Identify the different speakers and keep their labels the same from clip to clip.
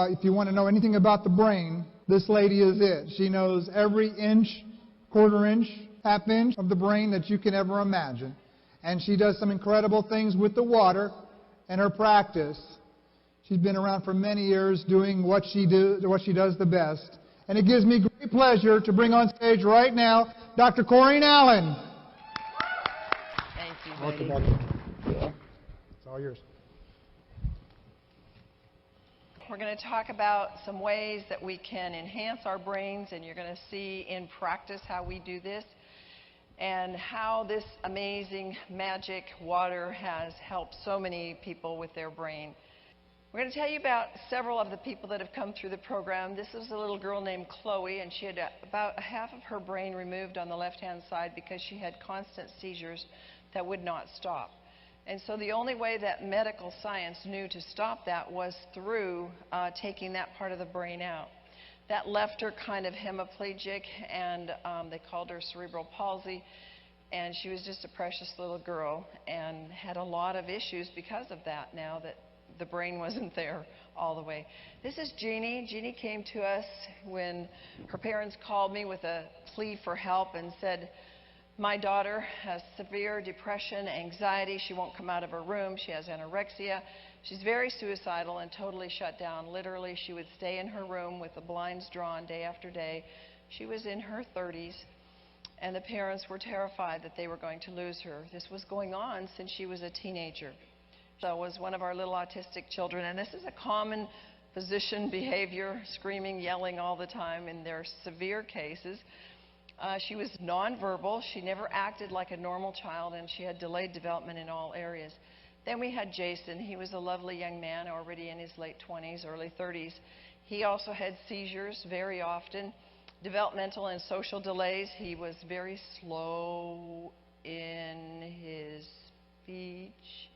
Speaker 1: If you want to know anything about the brain, this lady is it. She knows every inch, quarter inch, half inch of the brain that you can ever imagine. And she does some incredible things with the water and her practice. She's been around for many years doing what she does the best. And it gives me great pleasure to bring on stage right now Dr. Corinne Allen.
Speaker 2: Thank you,
Speaker 1: Welcome. It's all yours.
Speaker 2: We're going to talk about some ways that we can enhance our brains, and you're going to see in practice how we do this and how this amazing magic water has helped so many people with their brain. We're going to tell you about several of the people that have come through the program. This is a little girl named Chloe, and she had about half of her brain removed on the left-hand side because she had constant seizures that would not stop. And so the only way that medical science knew to stop that was through taking that part of the brain out. That left her kind of hemiplegic, and they called her cerebral palsy. And she was just a precious little girl and had a lot of issues because of that now that the brain wasn't there all the way. This is Jeannie. Jeannie came to us when her parents called me with a plea for help and said, my daughter has severe depression, anxiety. She won't come out of her room. She has anorexia. She's very suicidal and totally shut down. Literally, she would stay in her room with the blinds drawn day after day. She was in her 30s, and the parents were terrified that they were going to lose her. This was going on since she was a teenager. So was one of our little autistic children, and this is a common physician behavior, screaming, yelling all the time in their severe cases. She was nonverbal. She never acted like a normal child, and she had delayed development in all areas. Then we had Jason. He was a lovely young man, already in his late 20s, early 30s. He also had seizures very often, developmental and social delays. He was very slow in his speech,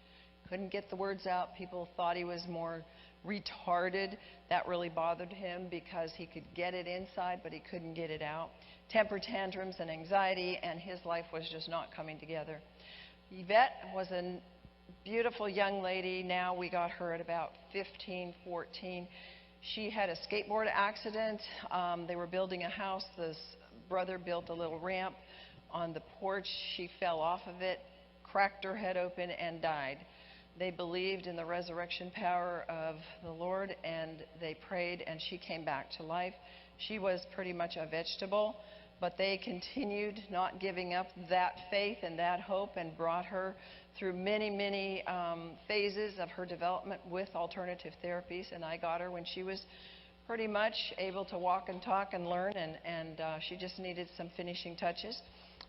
Speaker 2: couldn't get the words out. People thought he was more retarded. That really bothered him because he could get it inside, but he couldn't get it out. Temper tantrums and anxiety, and his life was just not coming together. Yvette was a beautiful young lady. Now we got her at about 15, 14. She had a skateboard accident. They were building a house. This brother built a little ramp on the porch. She fell off of it, cracked her head open, and died. They believed in the resurrection power of the Lord, and they prayed, and she came back to life. She was pretty much a vegetable, but they continued not giving up that faith and that hope and brought her through many, many phases of her development with alternative therapies. And I got her when she was pretty much able to walk and talk and learn, and she just needed some finishing touches.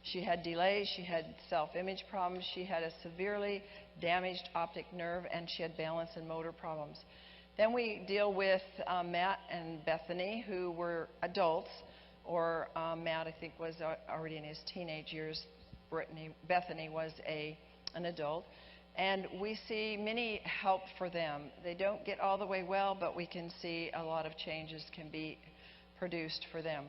Speaker 2: She had delays, she had self-image problems, she had a severely damaged optic nerve, and she had balance and motor problems. Then we deal with Matt and Bethany, who were adults, or Matt, I think, was already in his teenage years. Bethany was an adult. And we see many help for them. They don't get all the way well, but we can see a lot of changes can be produced for them.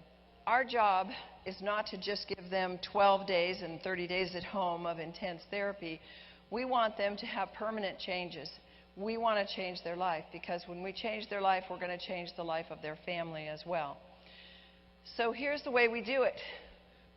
Speaker 2: Our job is not to just give them 12 days and 30 days at home of intense therapy. We want them to have permanent changes. We want to change their life, because when we change their life, we're going to change the life of their family as well. So here's the way we do it.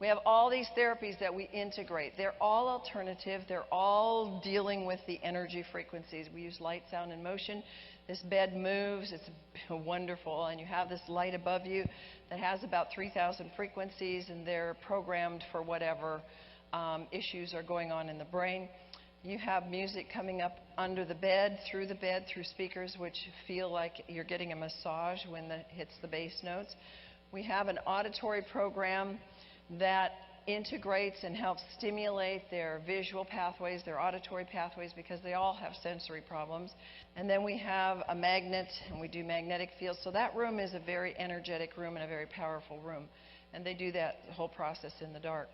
Speaker 2: We have all these therapies that we integrate. They're all alternative. They're all dealing with the energy frequencies. We use light, sound, and motion. This bed moves. It's wonderful. And you have this light above you that has about 3,000 frequencies, and they're programmed for whatever issues are going on in the brain. You have music coming up under the bed, through speakers, which feel like you're getting a massage when it hits the bass notes. We have an auditory program that integrates and helps stimulate their visual pathways, their auditory pathways, because they all have sensory problems. And then we have a magnet, and we do magnetic fields. So that room is a very energetic room and a very powerful room. And they do that whole process in the dark.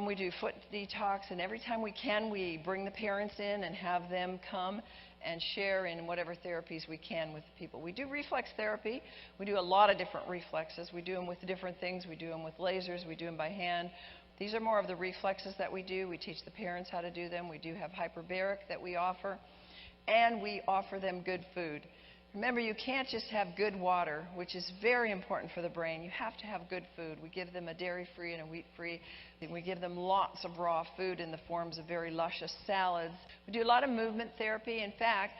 Speaker 2: We do foot detox, and every time we can, we bring the parents in and have them come and share in whatever therapies we can with people. We do reflex therapy. We do a lot of different reflexes. We do them with different things. We do them with lasers. We do them by hand. These are more of the reflexes that we do. We teach the parents how to do them. We do have hyperbaric that we offer. and we offer them good food. Remember, you can't just have good water, which is very important for the brain. You have to have good food. We give them a dairy-free and a wheat-free. We give them lots of raw food in the forms of very luscious salads. We do a lot of movement therapy. In fact,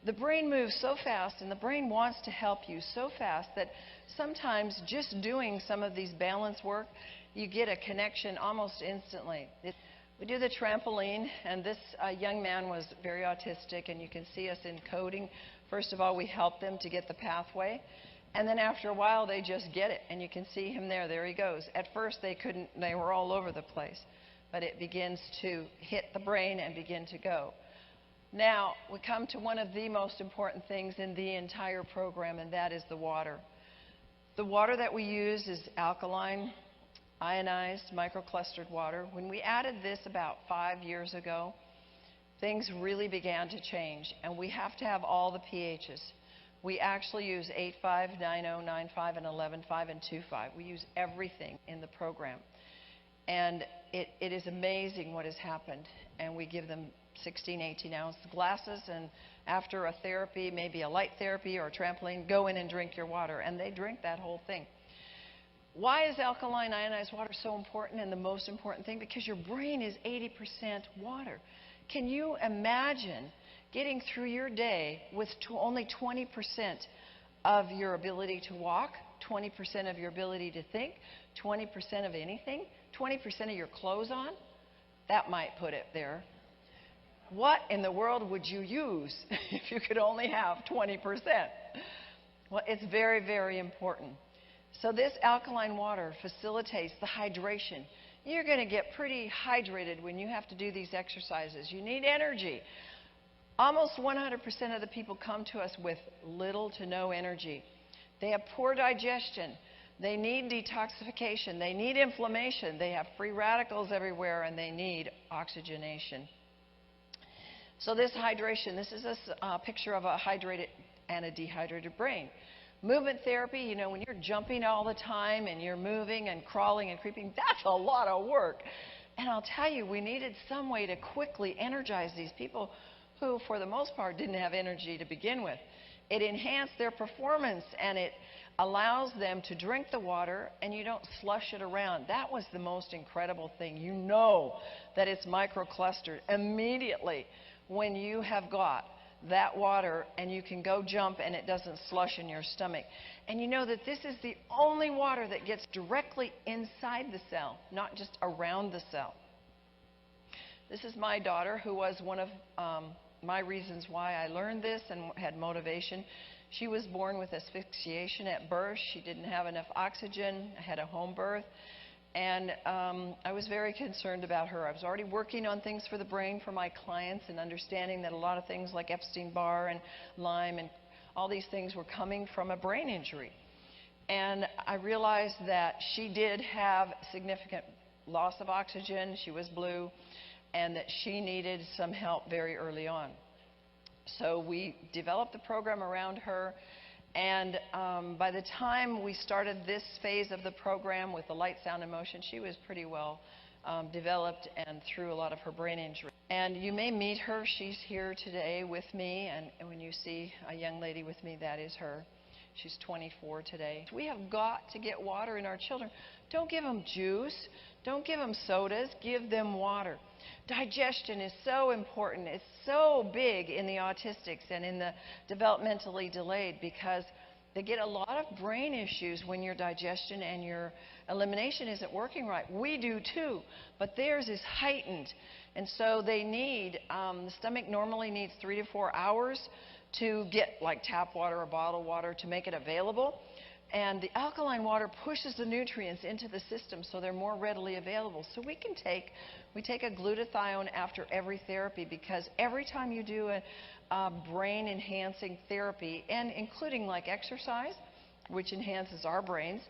Speaker 2: the brain moves so fast, and the brain wants to help you so fast that sometimes just doing some of these balance work, you get a connection almost instantly. We do the trampoline, and this young man was very autistic, and you can see us encoding. First of all, we help them to get the pathway, and then after a while, they just get it, and you can see him there. There he goes. At first, they couldn't. They were all over the place, but it begins to hit the brain and begin to go. Now, we come to one of the most important things in the entire program, and that is the water. The water that we use is alkaline, ionized, microclustered water. When we added this about 5 years ago, things really began to change, and we have to have all the pHs. We actually use 8.5, 9.0, 9.5, and 11.5, and 2.5. We use everything in the program. And it is amazing what has happened. And we give them 16, 18-ounce glasses, and after a therapy, maybe a light therapy or a trampoline, go in and drink your water. And they drink that whole thing. Why is alkaline ionized water so important and the most important thing? Because your brain is 80% water. Can you imagine getting through your day with only 20% of your ability to walk, 20% of your ability to think, 20% of anything, 20% of your clothes on? That might put it there. What in the world would you use if you could only have 20%? Well, it's very, very important. So this alkaline water facilitates the hydration. You're going to get pretty hydrated when you have to do these exercises. You need energy. Almost 100% of the people come to us with little to no energy. They have poor digestion. They need detoxification. They need inflammation. They have free radicals everywhere, and they need oxygenation. So this hydration, this is a picture of a hydrated and a dehydrated brain. Movement therapy, you know, when you're jumping all the time and you're moving and crawling and creeping, that's a lot of work. And I'll tell you, we needed some way to quickly energize these people who, for the most part, didn't have energy to begin with. It enhanced their performance, and it allows them to drink the water, and you don't slush it around. That was the most incredible thing. You know that it's microclustered immediately when you have got that water and you can go jump and it doesn't slush in your stomach. And you know that this is the only water that gets directly inside the cell, not just around the cell. This is my daughter, who was one of my reasons why I learned this and had motivation. She was born with asphyxiation at birth. She didn't have enough oxygen, had a home birth. And I was very concerned about her. I was already working on things for the brain for my clients and understanding that a lot of things like Epstein-Barr and Lyme and all these things were coming from a brain injury. And I realized that she did have significant loss of oxygen. She was blue, and that she needed some help very early on. So we developed the program around her. And by the time we started this phase of the program with the light, sound, and motion, she was pretty well developed and through a lot of her brain injury. And you may meet her. She's here today with me. And when you see a young lady with me, that is her. She's 24 today. We have got to get water in our children. Don't give them juice. Don't give them sodas. Give them water. Digestion is so important. It's so big in the autistics and in the developmentally delayed because they get a lot of brain issues when your digestion and your elimination isn't working right. We do too, but theirs is heightened. And so they need, the stomach normally needs 3 to 4 hours to get like tap water or bottled water to make it available. And the alkaline water pushes the nutrients into the system so they're more readily available. So we take a glutathione after every therapy because every time you do a brain-enhancing therapy, and including like exercise, which enhances our brains,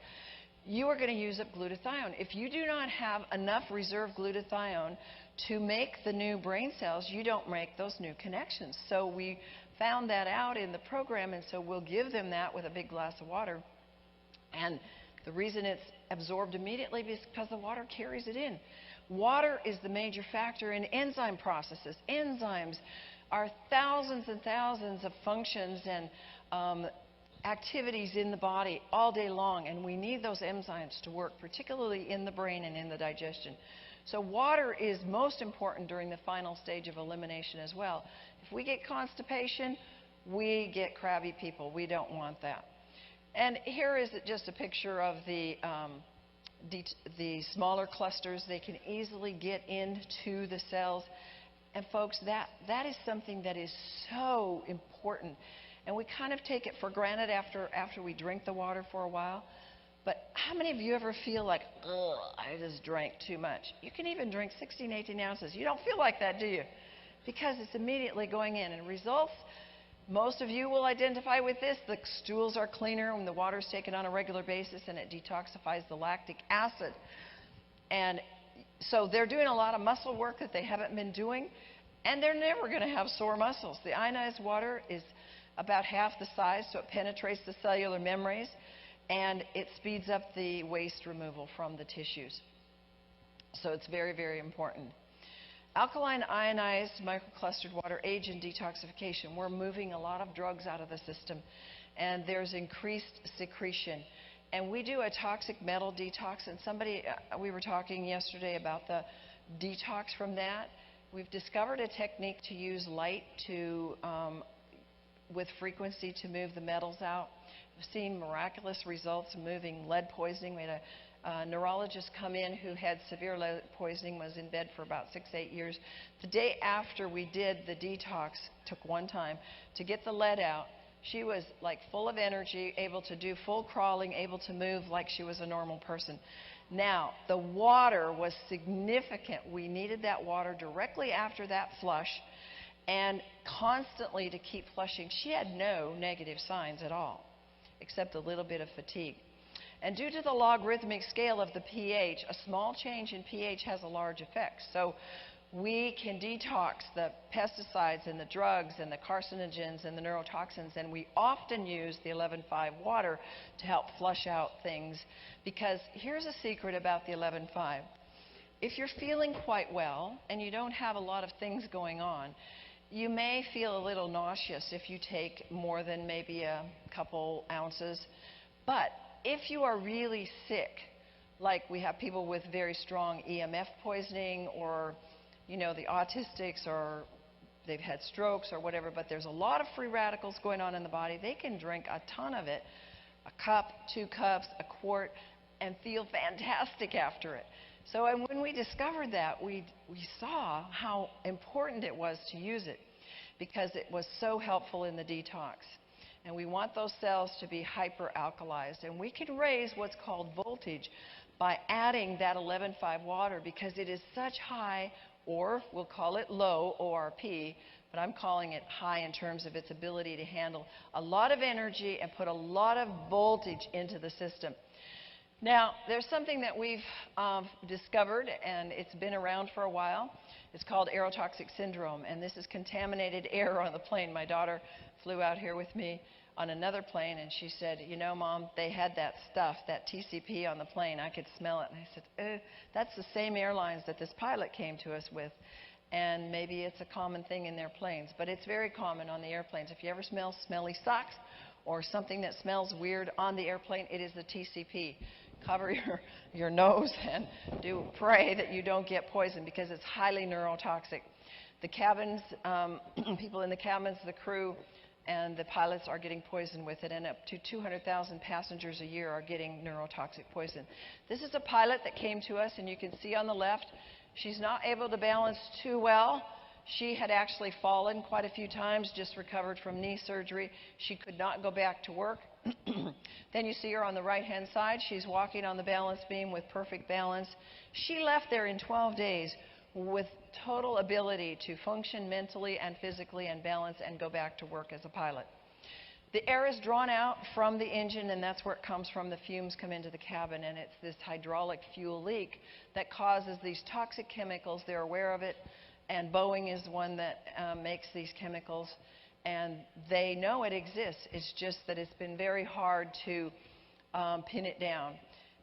Speaker 2: you are going to use up glutathione. If you do not have enough reserve glutathione to make the new brain cells, you don't make those new connections. So we found that out in the program, and so we'll give them that with a big glass of water. And the reason it's absorbed immediately is because the water carries it in. Water is the major factor in enzyme processes. Enzymes are thousands and thousands of functions and activities in the body all day long, and we need those enzymes to work, particularly in the brain and in the digestion. So water is most important during the final stage of elimination as well. If we get constipation, we get crabby people. We don't want that. And here is just a picture of the smaller clusters. They can easily get into the cells. And folks, that is something that is so important. And we kind of take it for granted after we drink the water for a while. But how many of you ever feel like, ugh, I just drank too much? You can even drink 16, 18 ounces. You don't feel like that, do you? Because it's immediately going in. And results, most of you will identify with this. The stools are cleaner when the water is taken on a regular basis, and it detoxifies the lactic acid. And so they're doing a lot of muscle work that they haven't been doing, and they're never going to have sore muscles. The ionized water is about half the size, so it penetrates the cellular membranes, and it speeds up the waste removal from the tissues. So it's very, very important. Alkaline ionized microclustered water aids in detoxification. We're moving a lot of drugs out of the system, and there's increased secretion. And we do a toxic metal detox, and we were talking yesterday about the detox from that. We've discovered a technique to use light with frequency to move the metals out. We've seen miraculous results moving lead poisoning. We had a neurologist come in who had severe lead poisoning, was in bed for about 6-8 years. The day after we did the detox, took one time, to get the lead out, she was like full of energy, able to do full crawling, able to move like she was a normal person. Now, the water was significant. We needed that water directly after that flush and constantly to keep flushing. She had no negative signs at all, except a little bit of fatigue. And due to the logarithmic scale of the pH, a small change in pH has a large effect. So we can detox the pesticides and the drugs and the carcinogens and the neurotoxins, and we often use the 11.5 water to help flush out things, because here's a secret about the 11.5. If you're feeling quite well and you don't have a lot of things going on, you may feel a little nauseous if you take more than maybe a couple ounces. But if you are really sick, like we have people with very strong EMF poisoning, or the autistics, or they've had strokes or whatever, but there's a lot of free radicals going on in the body, they can drink a ton of it, a cup, 2 cups, a quart, and feel fantastic after it. So and when we discovered that, we saw how important it was to use it, because it was so helpful in the detox. And we want those cells to be hyperalkalized. And we can raise what's called voltage by adding that 11.5 water, because it is such high, or we'll call it low, ORP, but I'm calling it high in terms of its ability to handle a lot of energy and put a lot of voltage into the system. Now, there's something that we've discovered, and it's been around for a while. It's called aerotoxic syndrome, and this is contaminated air on the plane. My daughter flew out here with me on another plane, and she said, Mom, they had that stuff, that TCP on the plane. I could smell it. And I said, that's the same airlines that this pilot came to us with, and maybe it's a common thing in their planes, but it's very common on the airplanes. If you ever smell smelly socks or something that smells weird on the airplane, it is the TCP. Cover your nose and pray that you don't get poisoned, because it's highly neurotoxic. The cabins, people in the cabins, the crew, and the pilots are getting poisoned with it, and up to 200,000 passengers a year are getting neurotoxic poison. This is a pilot that came to us, and you can see on the left, she's not able to balance too well. She had actually fallen quite a few times, just recovered from knee surgery. She could not go back to work. Then you see her on the right-hand side. She's walking on the balance beam with perfect balance. She left there in 12 days with total ability to function mentally and physically and balance and go back to work as a pilot. The air is drawn out from the engine, and that's where it comes from. The fumes come into the cabin, and it's this hydraulic fuel leak that causes these toxic chemicals. They're aware of it, and Boeing is the one that makes these chemicals, and they know it exists. It's just that it's been very hard to pin it down.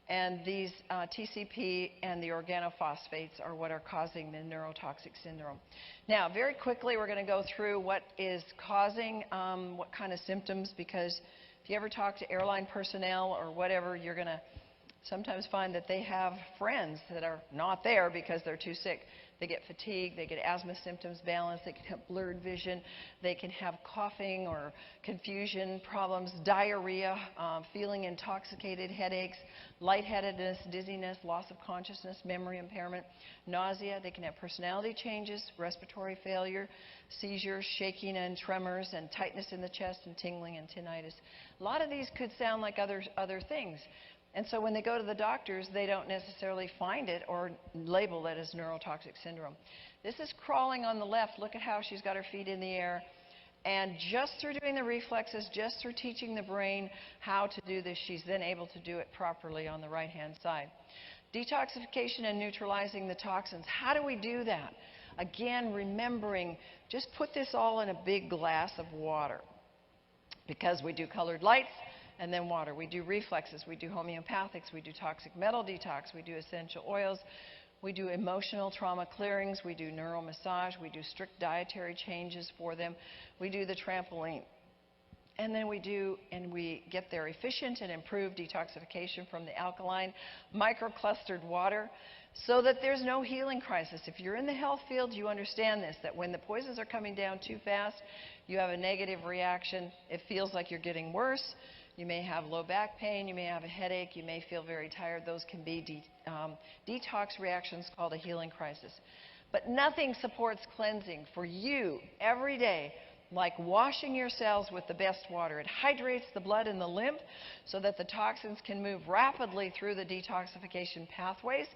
Speaker 2: And these TCP and the organophosphates are what are causing the neurotoxic syndrome. Now, very quickly, we're going to go through what is causing what kind of symptoms, because if you ever talk to airline personnel or whatever, you're going to sometimes find that they have friends that are not there because they're too sick. They get fatigue, they get asthma symptoms, balance, they can have blurred vision, they can have coughing or confusion problems, diarrhea, feeling intoxicated, headaches, lightheadedness, dizziness, loss of consciousness, memory impairment, nausea. They can have personality changes, respiratory failure, seizures, shaking and tremors, and tightness in the chest, and tingling and tinnitus. A lot of these could sound like other things. And so when they go to the doctors, they don't necessarily find it or label it as neurotoxic syndrome. This is crawling on the left. Look at how she's got her feet in the air. And just through doing the reflexes, just through teaching the brain how to do this, she's then able to do it properly on the right-hand side. Detoxification and neutralizing the toxins. How do we do that? Again, remembering, just put this all in a big glass of water, because we do colored lights and then water. We do reflexes, we do homeopathics, we do toxic metal detox, we do essential oils, we do emotional trauma clearings, we do neural massage, we do strict dietary changes for them, we do the trampoline. And then we get their efficient and improved detoxification from the alkaline, microclustered water, so that there's no healing crisis. If you're in the health field, you understand this, that when the poisons are coming down too fast, you have a negative reaction. It feels like you're getting worse. You may have low back pain, you may have a headache, you may feel very tired. Those can be detox reactions called a healing crisis. But nothing supports cleansing for you every day like washing your cells with the best water. It hydrates the blood and the lymph so that the toxins can move rapidly through the detoxification pathways.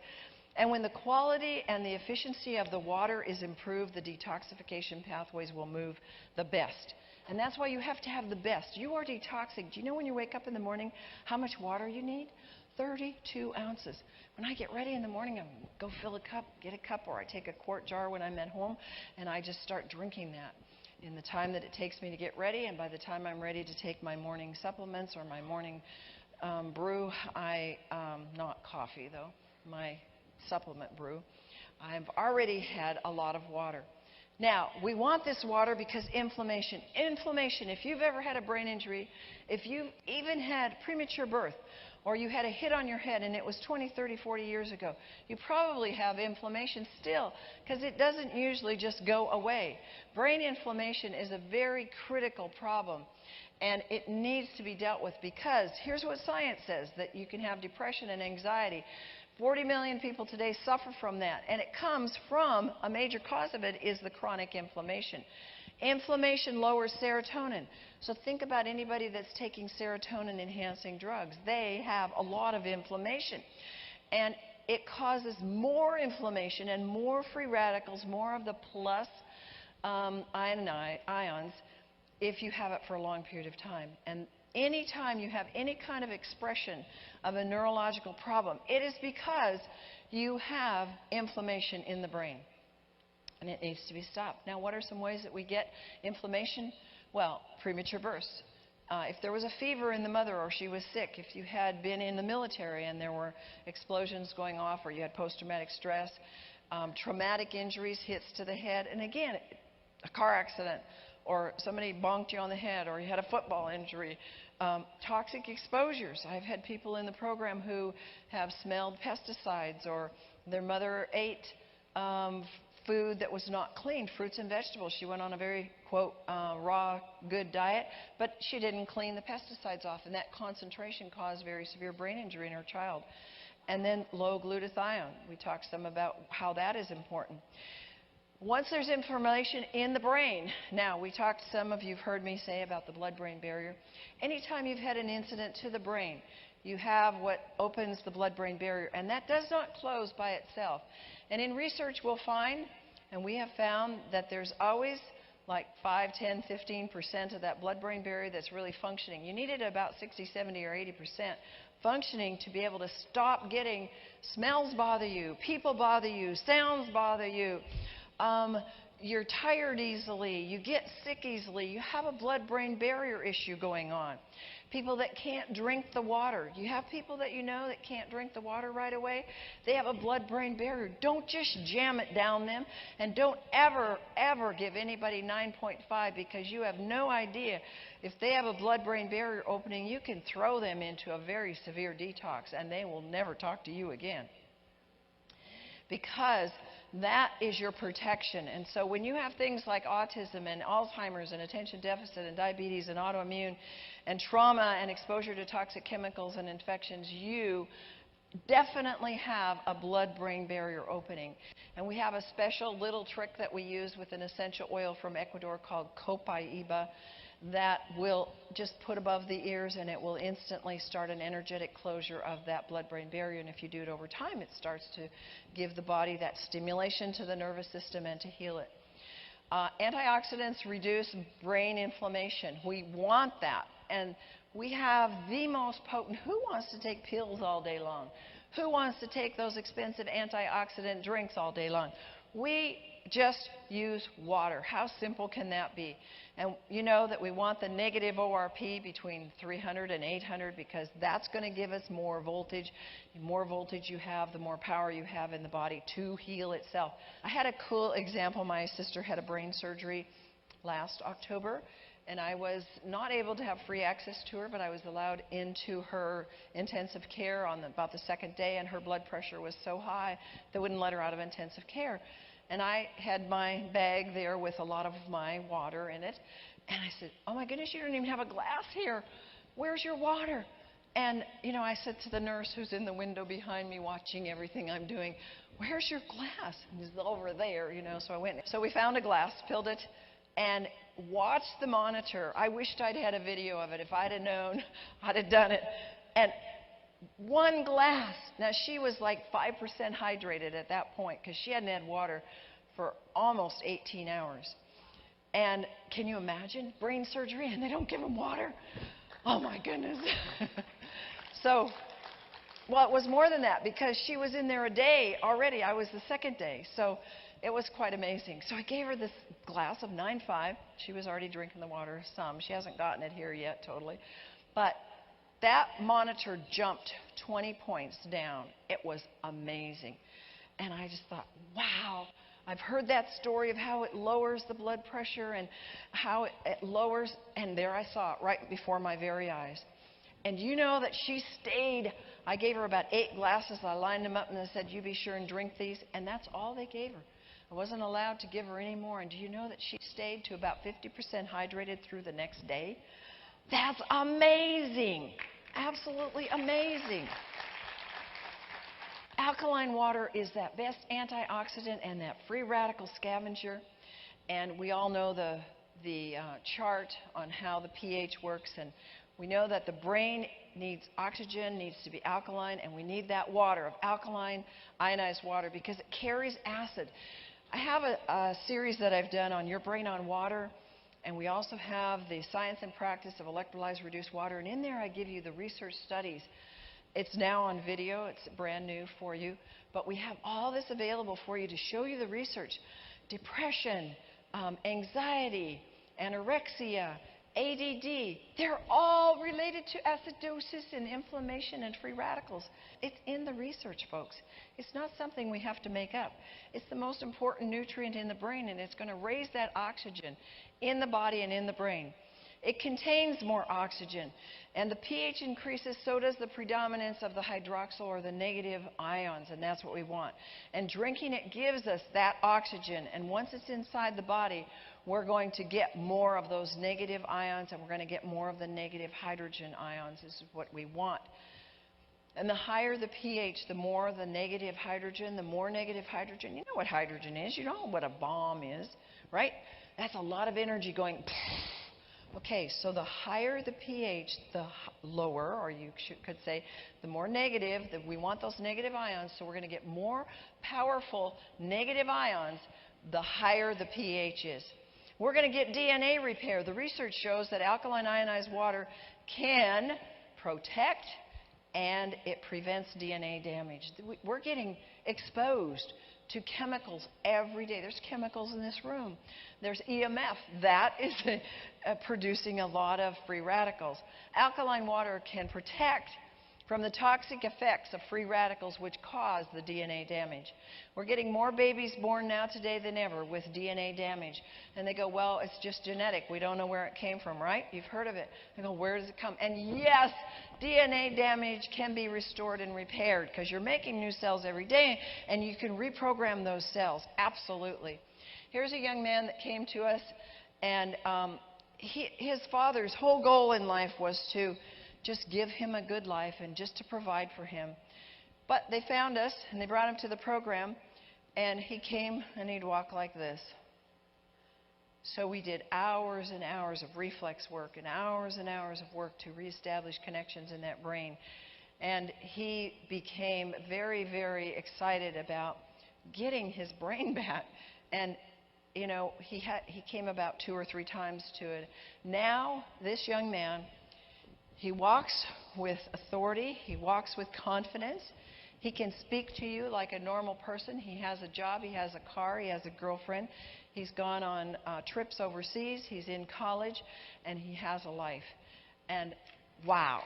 Speaker 2: And when the quality and the efficiency of the water is improved, the detoxification pathways will move the best. And that's why you have to have the best. You are detoxing. Do you know when you wake up in the morning how much water you need? 32 ounces. When I get ready in the morning, I go fill a cup, get a cup, or I take a quart jar when I'm at home, and I just start drinking that in the time that it takes me to get ready. And by the time I'm ready to take my morning supplements or my morning brew, not coffee though, my supplement brew, I've already had a lot of water. Now, we want this water because inflammation, if you've ever had a brain injury, if you've even had premature birth, or you had a hit on your head and it was 20, 30, 40 years ago, you probably have inflammation still, because it doesn't usually just go away. Brain inflammation is a very critical problem, and it needs to be dealt with, because here's what science says, that you can have depression and anxiety. 40 million people today suffer from that, and it comes from, a major cause of it is the chronic inflammation. Inflammation lowers serotonin. So think about anybody that's taking serotonin-enhancing drugs. They have a lot of inflammation, and it causes more inflammation and more free radicals, more of the plus ions, if you have it for a long period of time. And anytime you have any kind of expression of a neurological problem, it is because you have inflammation in the brain, and it needs to be stopped. Now, what are some ways that we get inflammation? Well, premature births. If there was a fever in the mother, or she was sick, if you had been in the military and there were explosions going off, or you had post-traumatic stress, traumatic injuries, hits to the head, and again, a car accident, or somebody bonked you on the head, or you had a football injury. Toxic exposures. I've had people in the program who have smelled pesticides, or their mother ate food that was not clean, fruits and vegetables. She went on a very, quote, raw, good diet, but she didn't clean the pesticides off, and that concentration caused very severe brain injury in her child. And then low glutathione. We talked some about how that is important. Once there's inflammation in the brain, now we talked, some of you've heard me say about the blood-brain barrier. Anytime you've had an incident to the brain, you have what opens the blood-brain barrier, and that does not close by itself. And in research we'll find, and we have found, that there's always like 5, 10, 15% of that blood-brain barrier that's really functioning. You need it about 60, 70, or 80% functioning to be able to stop getting smells bother you, people bother you, sounds bother you. you're tired easily, you get sick easily, you have a blood-brain barrier issue going on. People that can't drink the water. You have people that you know that can't drink the water right away. They have a blood-brain barrier. Don't just jam it down them, and don't ever, ever give anybody 9.5, because you have no idea. If they have a blood-brain barrier opening, you can throw them into a very severe detox, and they will never talk to you again. Because that is your protection. And so when you have things like autism and Alzheimer's and attention deficit and diabetes and autoimmune and trauma and exposure to toxic chemicals and infections, you definitely have a blood-brain barrier opening. And we have a special little trick that we use with an essential oil from Ecuador called Copaiba that will just put above the ears, and it will instantly start an energetic closure of that blood-brain barrier. And if you do it over time, it starts to give the body that stimulation to the nervous system and to heal it. Antioxidants reduce brain inflammation. We want that. And we have the most potent. Who wants to take pills all day long? Who wants to take those expensive antioxidant drinks all day long? We just use water. How simple can that be? And you know that we want the negative ORP between 300 and 800, because that's going to give us more voltage. The more voltage you have, the more power you have in the body to heal itself. I had a cool example. My sister had a brain surgery last October, and I was not able to have free access to her, but I was allowed into her intensive care on about the second day, and her blood pressure was so high they wouldn't let her out of intensive care. And I had my bag there with a lot of my water in it. And I said, oh my goodness, you don't even have a glass here. Where's your water? And, you know, I said to the nurse who's in the window behind me watching everything I'm doing, where's your glass? And he's over there, you know. So I went. So we found a glass, filled it, and watched the monitor. I wished I'd had a video of it. If I'd have known, I'd have done it. And one glass. Now, she was like 5% hydrated at that point, because she hadn't had water for almost 18 hours. And can you imagine? Brain surgery, and they don't give them water? Oh, my goodness. So, well, it was more than that, because she was in there a day already. I was the second day. So it was quite amazing. So I gave her this glass of 9.5. She was already drinking the water some. She hasn't gotten it here yet totally. But that monitor jumped 20 points down. It was amazing. And I just thought, wow, I've heard that story of how it lowers the blood pressure and how it lowers, and there I saw it right before my very eyes. And you know that she stayed. I gave her about 8 glasses. I lined them up and I said, you be sure and drink these. And that's all they gave her. I wasn't allowed to give her any more. And do you know that she stayed to about 50% hydrated through the next day? That's amazing. Absolutely amazing. Alkaline water is that best antioxidant and that free radical scavenger. And we all know the chart on how the pH works. And we know that the brain needs oxygen, needs to be alkaline, and we need that water of alkaline ionized water because it carries acid. I have a series that I've done on Your Brain on Water. And we also have the science and practice of electrolyzed reduced water. And in there I give you the research studies. It's now on video. It's brand new for you. But we have all this available for you to show you the research. Depression, anxiety, anorexia, ADD, they're all related to acidosis and inflammation and free radicals. It's in the research, folks. It's not something we have to make up. It's the most important nutrient in the brain, and it's going to raise that oxygen in the body and in the brain. It contains more oxygen, and the pH increases, so does the predominance of the hydroxyl or the negative ions, and that's what we want. And drinking it gives us that oxygen, and once it's inside the body, we're going to get more of those negative ions, and we're going to get more of the negative hydrogen ions. This is what we want. And the higher the pH, the more the negative hydrogen, the more negative hydrogen. You know what hydrogen is. You know what a bomb is, right? That's a lot of energy going. Okay, so the higher the pH, the lower, or you could say the more negative, that we want those negative ions, so we're going to get more powerful negative ions the higher the pH is. We're going to get DNA repair. The research shows that alkaline ionized water can protect and it prevents DNA damage. We're getting exposed to chemicals every day. There's chemicals in this room. There's EMF. That is producing a lot of free radicals. Alkaline water can protect from the toxic effects of free radicals which cause the DNA damage. We're getting more babies born now today than ever with DNA damage. And they go, well, it's just genetic. We don't know where it came from, right? You've heard of it. I go, where does it come? And yes, DNA damage can be restored and repaired because you're making new cells every day and you can reprogram those cells. Absolutely. Here's a young man that came to us, and his father's whole goal in life was to just give him a good life and just to provide for him. But they found us and they brought him to the program, and he came and he'd walk like this. So we did hours and hours of reflex work and hours of work to reestablish connections in that brain. And he became very, very excited about getting his brain back. And you know, he came about 2 or 3 times to it. Now, this young man, he walks with authority. He walks with confidence. He can speak to you like a normal person. He has a job. He has a car. He has a girlfriend. He's gone on trips overseas. He's in college. And he has a life. And wow.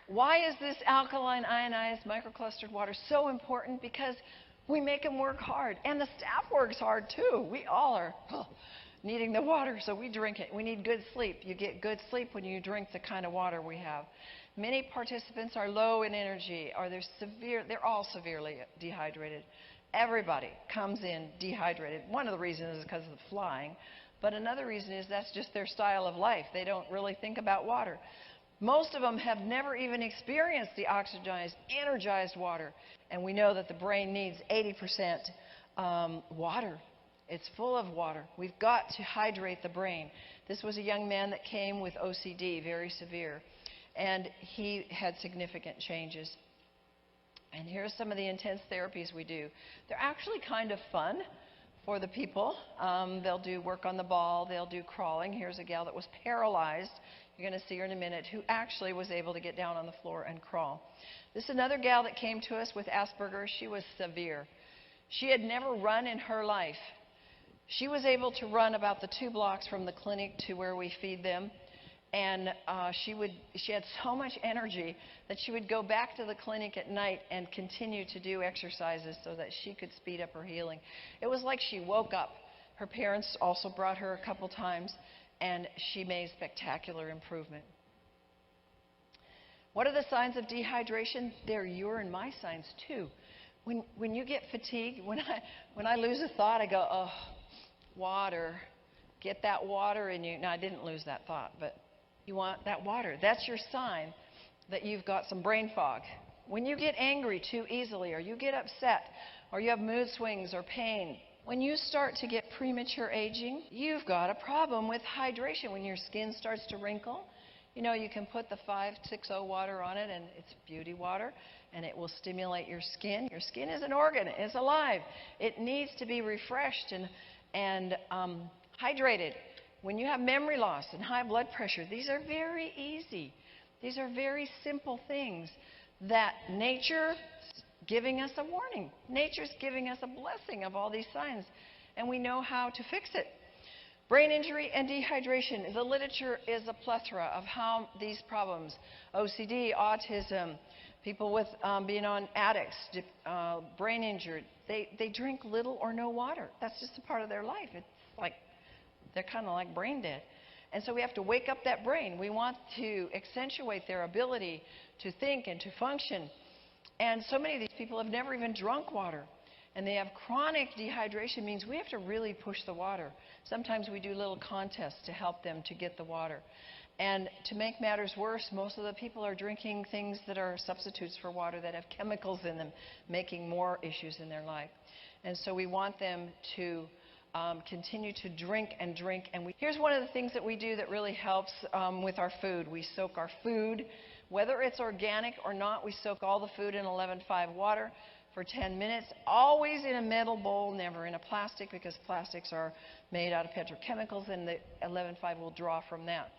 Speaker 2: Why is this alkaline ionized microclustered water so important? Because we make them work hard. And the staff works hard too. We all are needing the water, so we drink it. We need good sleep. You get good sleep when you drink the kind of water we have. Many participants are low in energy, or they're all severely dehydrated. Everybody comes in dehydrated. One of the reasons is because of the flying, but another reason is that's just their style of life. They don't really think about water. Most of them have never even experienced the oxygenized, energized water. And we know that the brain needs 80% water. It's full of water. We've got to hydrate the brain. This was a young man that came with OCD, very severe. And he had significant changes. And here's some of the intense therapies we do. They're actually kind of fun for the people. They'll do work on the ball. They'll do crawling. Here's a gal that was paralyzed. You're going to see her in a minute, who actually was able to get down on the floor and crawl. This is another gal that came to us with Asperger's. She was severe. She had never run in her life. She was able to run about the 2 blocks from the clinic to where we feed them. And she had so much energy that she would go back to the clinic at night and continue to do exercises so that she could speed up her healing. It was like she woke up. Her parents also brought her a couple times, and she made spectacular improvement. What are the signs of dehydration? They're your and my signs too. When you get fatigued, when I lose a thought, I go, oh, water. Get that water in you. Now, I didn't lose that thought, but you want that water. That's your sign that you've got some brain fog. When you get angry too easily, or you get upset, or you have mood swings or pain, when you start to get premature aging, you've got a problem with hydration. When your skin starts to wrinkle, you know, you can put the 560 water on it, and it's beauty water, and it will stimulate your skin. Your skin is an organ. It's alive. It needs to be refreshed and hydrated. When you have memory loss and high blood pressure, these are very easy. These are very simple things that nature giving us a warning. Nature's giving us a blessing of all these signs, and we know how to fix it. Brain injury and dehydration. The literature is a plethora of how these problems, OCD, autism, people with being on addicts, brain injured, they drink little or no water. That's just a part of their life. It's like they're kind of like brain dead. And so we have to wake up that brain. We want to accentuate their ability to think and to function. And so many of these people have never even drunk water. And they have chronic dehydration. Means we have to really push the water. Sometimes we do little contests to help them to get the water. And to make matters worse, most of the people are drinking things that are substitutes for water that have chemicals in them, making more issues in their life. And so we want them to continue to drink and drink. And here's one of the things that we do that really helps with our food. We soak our food. Whether it's organic or not, we soak all the food in 11.5 water for 10 minutes, always in a metal bowl, never in a plastic, because plastics are made out of petrochemicals, and the 11.5 will draw from that.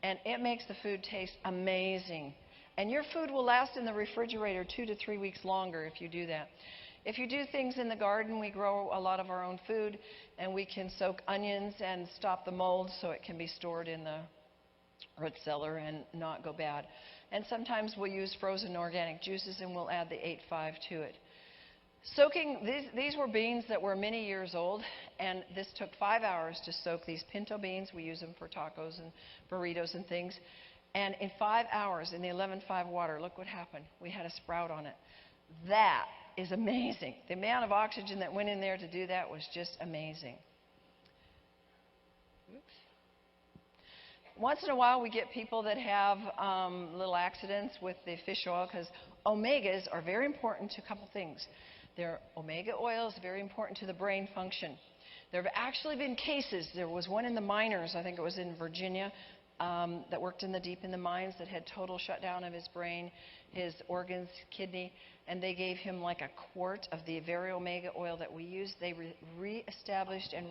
Speaker 2: And it makes the food taste amazing. And your food will last in the refrigerator 2 to 3 weeks longer if you do that. If you do things in the garden, we grow a lot of our own food, and we can soak onions and stop the mold so it can be stored in the root cellar and not go bad. And sometimes we'll use frozen organic juices, and we'll add the 8.5 to it. Soaking, these were beans that were many years old, and this took 5 hours to soak these pinto beans. We use them for tacos and burritos and things. And in 5 hours, in the 11.5 water, look what happened. We had a sprout on it. That is amazing. The amount of oxygen that went in there to do that was just amazing. Oops. Once in a while, we get people that have little accidents with the fish oil, because omegas are very important to a couple things. Their omega oils are very important to the brain function. There have actually been cases. There was one in the miners, I think it was in Virginia, that worked deep in the mines, that had total shutdown of his brain, his organs, kidney, and they gave him like a quart of the very omega oil that we use. They re-established and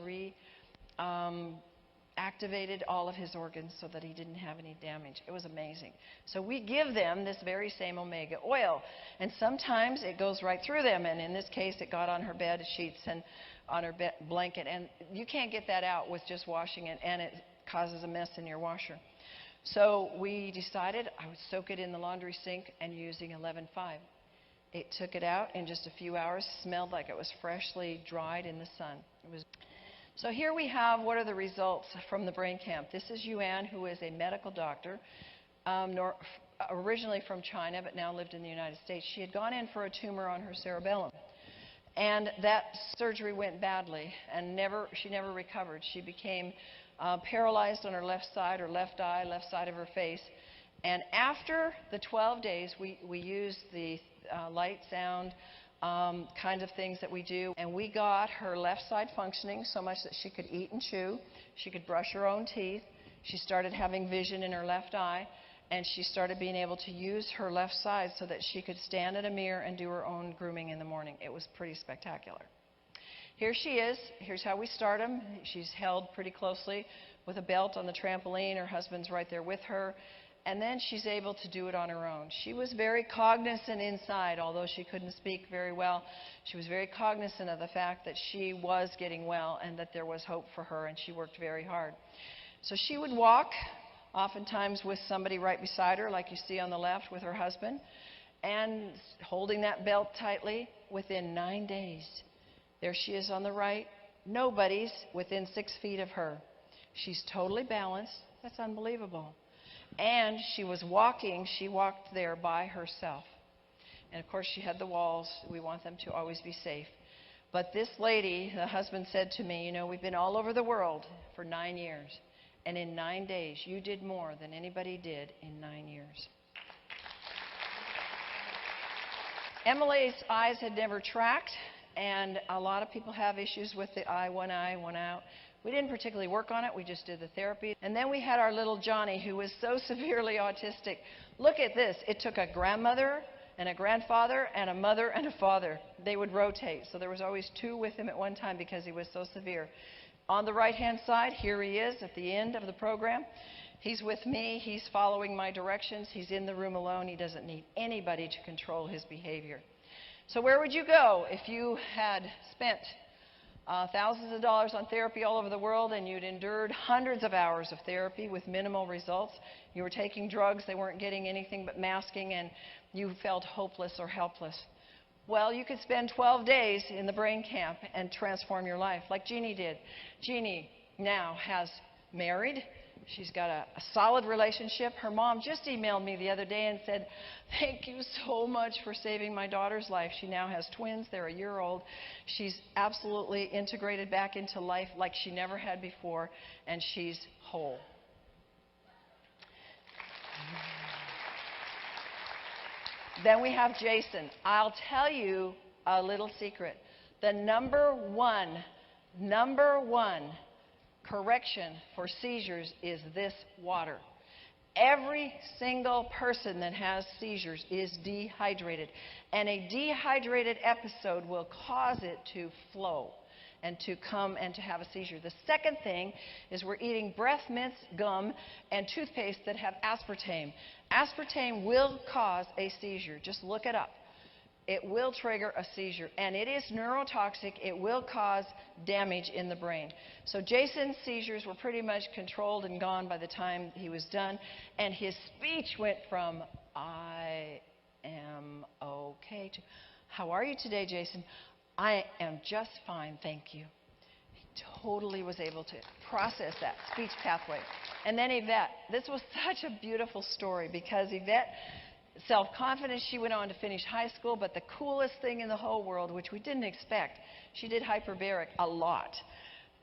Speaker 2: activated all of his organs so that he didn't have any damage. It was amazing. So we give them this very same omega oil, and sometimes it goes right through them, and in this case it got on her bed sheets and on her blanket, and you can't get that out with just washing it, and it causes a mess in your washer. So we decided I would soak it in the laundry sink and using 11.5. It took it out in just a few hours, smelled like it was freshly dried in the sun. So here we have what are the results from the brain camp. This is Yuan, who is a medical doctor, originally from China, but now lived in the United States. She had gone in for a tumor on her cerebellum, and that surgery went badly, and she never recovered. She became paralyzed on her left side, her left eye, left side of her face. And after the 12 days, we used the light, sound, kind of things that we do, and we got her left side functioning so much that she could eat and chew, she could brush her own teeth, she started having vision in her left eye, and she started being able to use her left side so that she could stand at a mirror and do her own grooming in the morning. It was pretty spectacular. Here she is. Here's how we start them. She's held pretty closely with a belt on the trampoline. Her husband's right there with her. And then she's able to do it on her own. She was very cognizant inside, although she couldn't speak very well. She was very cognizant of the fact that she was getting well and that there was hope for her, and she worked very hard. So she would walk, oftentimes with somebody right beside her, like you see on the left with her husband, and holding that belt tightly. Within 9 days, there she is on the right. Nobody's within 6 feet of her. She's totally balanced. That's unbelievable. And she was walking. She walked there by herself. And, of course, she had the walls. We want them to always be safe. But this lady, the husband said to me, you know, we've been all over the world for 9 years. And in 9 days, you did more than anybody did in 9 years. Emily's eyes had never tracked. And a lot of people have issues with the eye, one out. We didn't particularly work on it. We just did the therapy. And then we had our little Johnny, who was so severely autistic. Look at this. It took a grandmother and a grandfather and a mother and a father. They would rotate. So there was always 2 with him at one time because he was so severe. On the right-hand side, here he is at the end of the program. He's with me. He's following my directions. He's in the room alone. He doesn't need anybody to control his behavior. So where would you go if you had spent thousands of dollars on therapy all over the world and you'd endured hundreds of hours of therapy with minimal results? You were taking drugs, they weren't getting anything but masking, and you felt hopeless or helpless. Well, you could spend 12 days in the brain camp and transform your life, like Jeannie did. Jeannie now has married. She's got a solid relationship. Her mom just emailed me the other day and said, thank you so much for saving my daughter's life. She now has twins. They're a year old. She's absolutely integrated back into life like she never had before, and she's whole. Then we have Jason. I'll tell you a little secret. The number one correction for seizures is this water. Every single person that has seizures is dehydrated. And a dehydrated episode will cause it to flow and to come and to have a seizure. The second thing is we're eating breath mints, gum, and toothpaste that have aspartame. Aspartame will cause a seizure. Just look it up. It will trigger a seizure, and it is neurotoxic. It will cause damage in the brain. So Jason's seizures were pretty much controlled and gone by the time he was done, and his speech went from, I am okay, to, how are you today, Jason? I am just fine, thank you. He totally was able to process that speech pathway. And then Yvette, this was such a beautiful story because Yvette, self-confidence, she went on to finish high school, but the coolest thing in the whole world, which we didn't expect, she did hyperbaric a lot.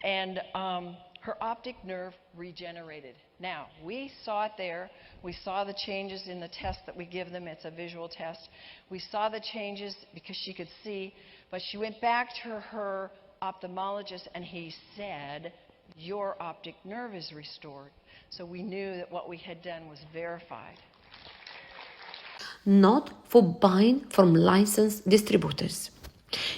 Speaker 2: And her optic nerve regenerated. Now, we saw it there. We saw the changes in the test that we give them. It's a visual test. We saw the changes because she could see, but she went back to her ophthalmologist and he said, your optic nerve is restored. So we knew that what we had done was verified.
Speaker 3: Not for buying from licensed distributors.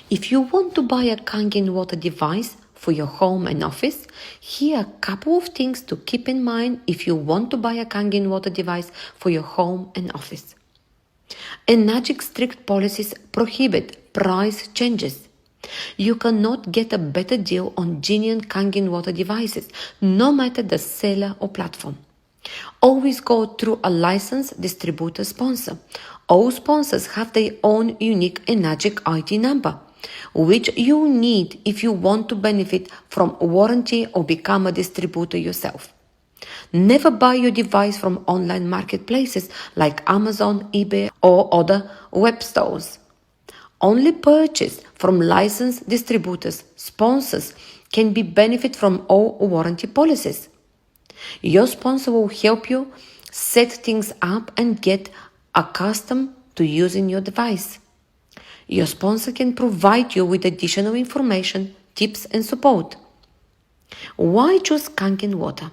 Speaker 3: If you want to buy a Kangen water device for your home and office, here are a couple of things to keep in mind if you want to buy a Kangen water device for your home and office. Enagic strict policies prohibit price changes. You cannot get a better deal on genuine Kangen water devices, no matter the seller or platform. Always go through a licensed distributor sponsor. All sponsors have their own unique Enagic ID number, which you need if you want to benefit from warranty or become a distributor yourself. Never buy your device from online marketplaces like Amazon, eBay, or other web stores. Only purchase from licensed distributors, sponsors, can benefit from all warranty policies. Your sponsor will help you set things up and get accustomed to using your device. Your sponsor can provide you with additional information, tips, and support. Why choose Kangen water?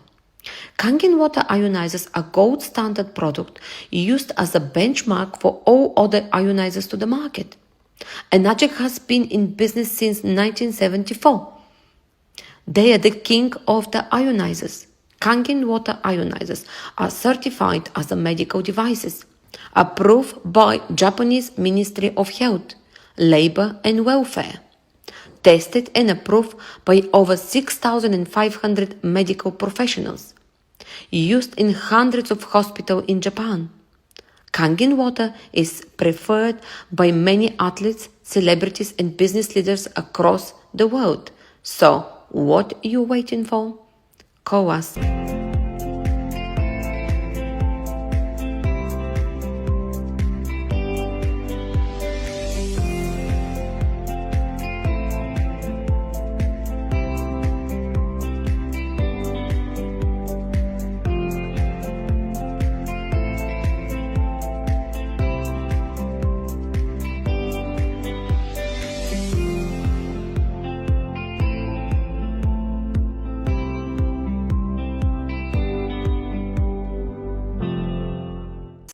Speaker 3: Kangen water ionizers are a gold standard product used as a benchmark for all other ionizers to the market. Enagic has been in business since 1974. They are the king of the ionizers. Kangen water ionizers are certified as medical devices, approved by Japanese Ministry of Health, Labor and Welfare, tested and approved by over 6,500 medical professionals, used in hundreds of hospitals in Japan. Kangen water is preferred by many athletes, celebrities and business leaders across the world. So, what are you waiting for? Call us.